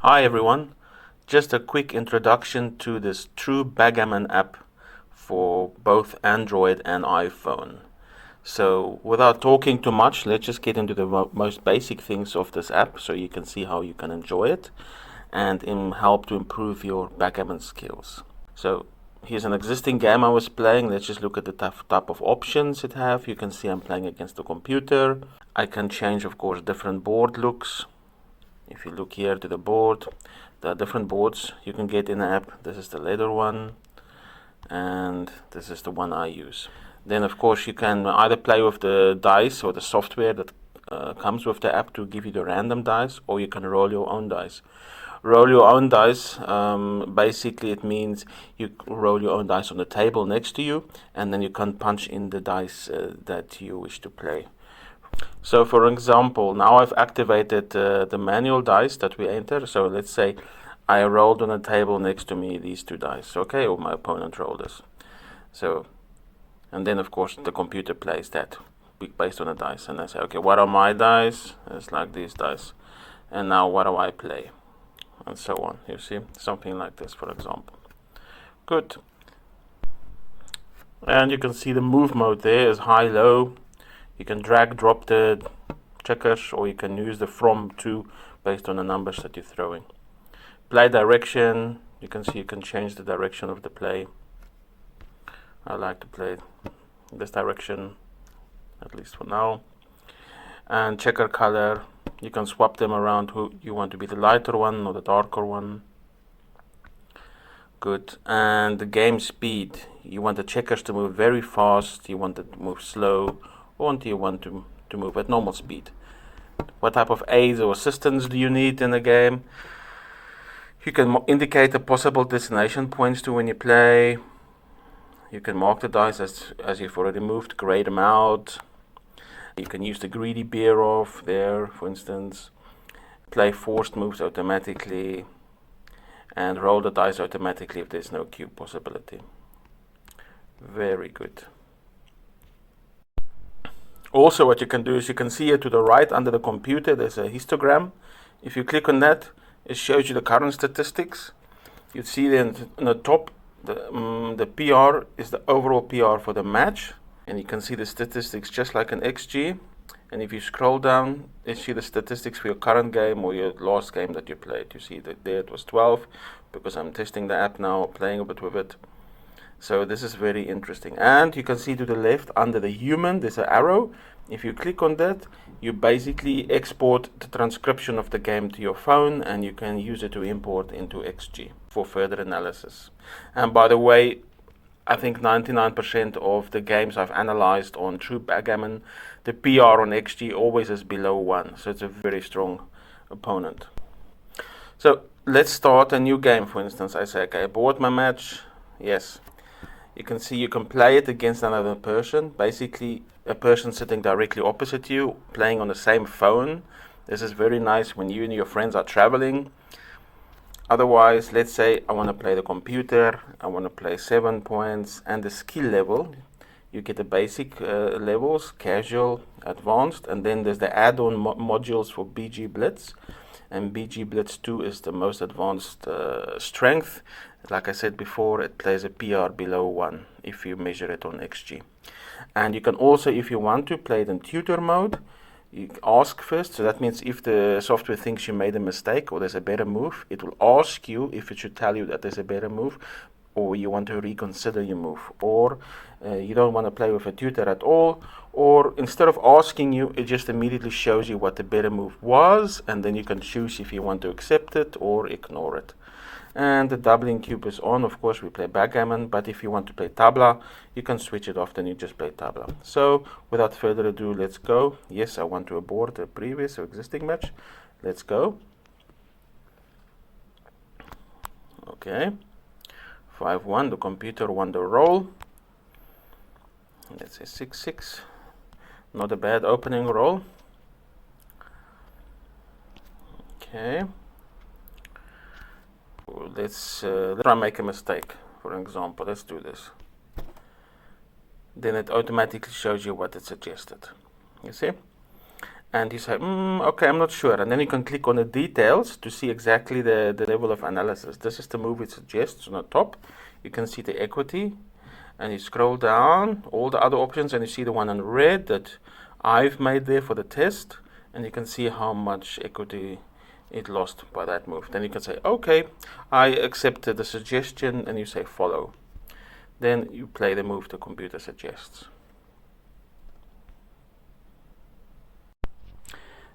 Hi everyone, just a quick introduction to this true Backgammon app for both Android and iPhone. So without talking too much, let's just get into the most basic things of this app so you can see how you can enjoy it and help to improve your backgammon skills. So here's an existing game I was playing. Let's just look at the type of options it have. You can see I'm playing against the computer. I can change, of course, different board looks. If you look here to the board, there are different boards you can get in the app. This is the leather one, and this is the one I use. Then, of course, you can either play with the dice or the software that comes with the app to give you the random dice, or you can roll your own dice. Roll your own dice, basically it means you roll your own dice on the table next to you, and then you can punch in the dice that you wish to play. So for example, now I've activated the manual dice that we enter. So let's say I rolled on a table next to me these two dice, okay, or my opponent rolled this. So, and then of course the computer plays that based on the dice, and I say, okay, what are my dice? It's like these dice, and now what do I play? And so on, you see, something like this, for example. Good. And you can see the move mode there is high, low. You can drag, drop the checkers, or you can use the from to based on the numbers that you're throwing. Play direction, you can see you can change the direction of the play. I like to play this direction, at least for now. And checker color, you can swap them around who you want to be, the lighter one or the darker one. Good. And the game speed, you want the checkers to move very fast, you want it to move slow, or do you want to move at normal speed? What type of aids or assistance do you need in the game? You can indicate the possible destination points to when you play. You can mark the dice as you've already moved, grade them out. You can use the greedy beer off there, for instance. Play forced moves automatically, and roll the dice automatically if there's no cube possibility. Very good. Also, what you can do is you can see here to the right under the computer there's a histogram. If you click on that, it shows you the current statistics. You see then in the top the PR is the overall PR for the match, and you can see the statistics just like an XG. And if you scroll down, you see the statistics for your current game or your last game that you played. You see that there it was 12 because I'm testing the app now, playing a bit with it. So this is very interesting. And you can see to the left under the human there's an arrow. If you click on that, you basically export the transcription of the game to your phone, and you can use it to import into XG for further analysis. And by the way, I think 99% of the games I've analyzed on true backgammon, the PR on XG always is below 1. So it's a very strong opponent. So let's start a new game, for instance. I say, okay, abort my match. Yes. You can see you can play it against another person, basically a person sitting directly opposite you, playing on the same phone. This is very nice when you and your friends are traveling. Otherwise, let's say I want to play the computer, I want to play 7 points, and the skill level, you get the basic levels, casual, advanced, and then there's the add-on modules for BG Blitz. And BG Blitz 2 is the most advanced strength. Like I said before, it plays a PR below 1 if you measure it on XG. And you can also, if you want to, play it in tutor mode. You ask first, so that means if the software thinks you made a mistake or there's a better move, it will ask you if it should tell you that there's a better move, or you want to reconsider your move, or you don't want to play with a tutor at all, or instead of asking you, it just immediately shows you what the better move was, and then you can choose if you want to accept it or ignore it. And the doubling cube is on. Of course, we play backgammon, but if you want to play tabla, you can switch it off, then you just play tabla. So without further ado, let's go. Yes, I want to abort the previous or existing match. Let's go. Okay. 5-1, the computer won the roll. Let's say 6-6. Not a bad opening roll. Okay. Let's try and make a mistake, for example. Let's do this. Then it automatically shows you what it suggested. You see? and you say, okay, I'm not sure. And then you can click on the details to see exactly the level of analysis. This is the move it suggests on the top. You can see the equity, and you scroll down, all the other options, and you see the one in red that I've made there for the test, and you can see how much equity it lost by that move. Then you can say, okay, I accepted the suggestion, and you say follow. Then you play the move the computer suggests.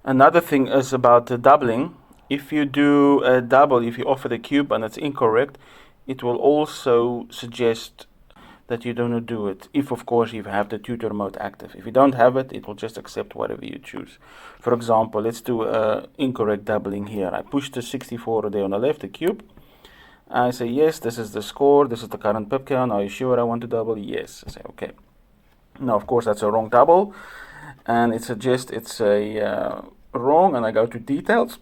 Another thing is about the doubling. If you do a double, if you offer the cube and it's incorrect, it will also suggest that you don't do it, if of course you have the tutor mode active. If you don't have it, it will just accept whatever you choose. For example, let's do incorrect doubling here. I push the 64 there on the left, the cube. I say yes, this is the score, this is the current pip count. Are you sure I want to double? Yes. I say okay. Now of course that's a wrong double, and it suggests it's a wrong, and I go to details.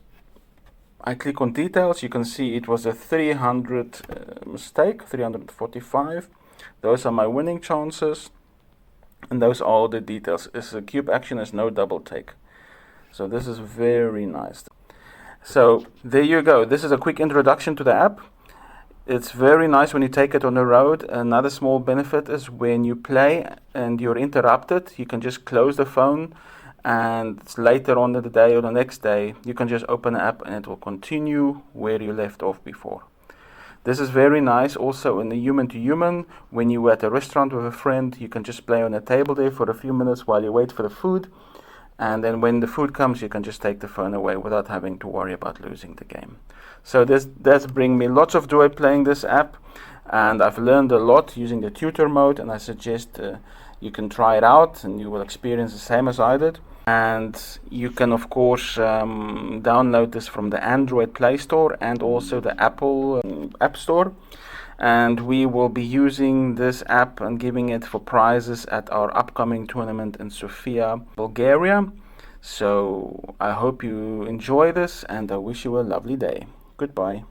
I click on details. You can see it was a 300 mistake, 345. Those are my winning chances, and those are all the details. It's a cube action, is no double take. So this is very nice. So there you go. This is a quick introduction to the app. It's very nice when you take it on the road. Another small benefit is when you play and you're interrupted, you can just close the phone, and later on in the day or the next day, you can just open the app and it will continue where you left off before. This is very nice also in the human to human. When you're at a restaurant with a friend, you can just play on a table there for a few minutes while you wait for the food. And then when the food comes, you can just take the phone away without having to worry about losing the game. So that's bring me lots of joy playing this app. And I've learned a lot using the tutor mode. And I suggest you can try it out and you will experience the same as I did. And you can of course download this from the Android Play Store and also the Apple App Store. And we will be using this app and giving it for prizes at our upcoming tournament in Sofia, Bulgaria. So I hope you enjoy this, and I wish you a lovely day. Goodbye.